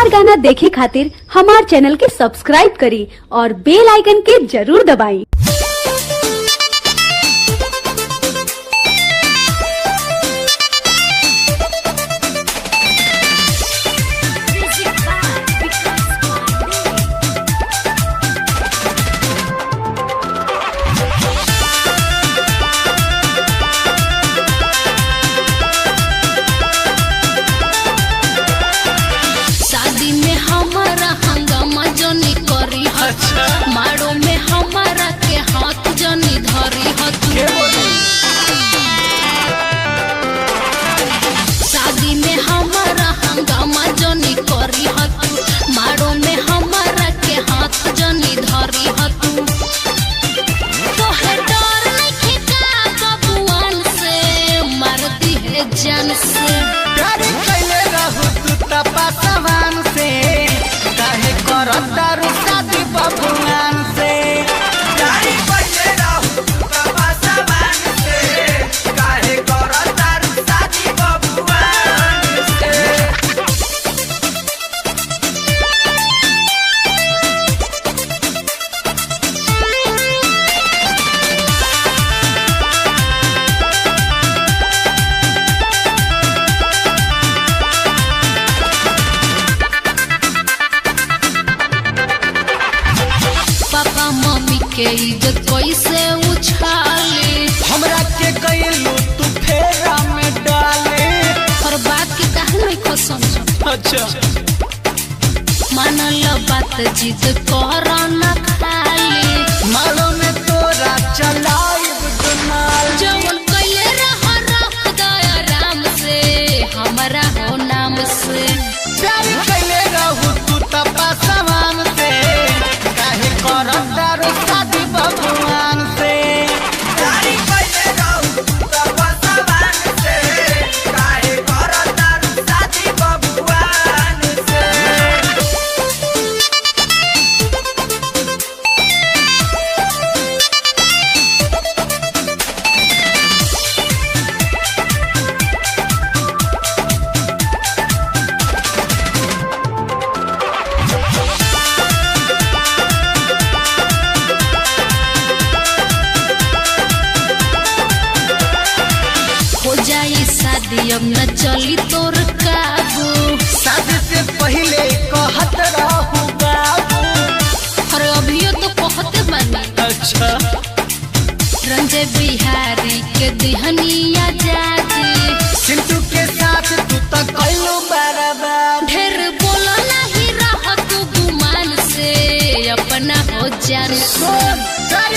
हमार गाना देखे खातिर हमार चैनल के सब्सक्राइब करी और बेल आइकन के जरूर दबाई। मारो में हमारा के हाथ जनी धरी शादी में हमारा हंगामा जनी करी हतु मारो में हमारा के हाथ जनी धरी हतु तोहे डर नहीं का बबुआन से मारती है जान से प्यार कैले रहू तू तपसवान से काहे करत दारू शादी बबुआन से प्यार कैले रहू तू तपसवान से काहे करत दारू शादी बबुआन से। पापा मम्मी के इज्जत कैसे उछाले हमरा के कैलू तू फेरा में डाले और बात की कहानी को समझो अच्छा मानल बात जिद कर न खाली मालो में तोरा चलाइब दुनाल जवन कैले रख दया राम से हमारा हो नाम से प्यार कैले रहू तू तपसवान से काहे करत दारू शादी बबुआन से प्यार कैले रहू तू तपसवान से काहे करत दारू शादी बबुआन से। हो जाई शादी अब न चली तोर काबू शादी से पहले कहत रहू बाबू और अभियो तो कहते बानी अच्छा रंजे बिहारी के दिहनी आजादी सिंटू के साथ तू तो कैलू बराबर ढेर बोला नहीं रह तू गुमान से अपना हो जान प्यार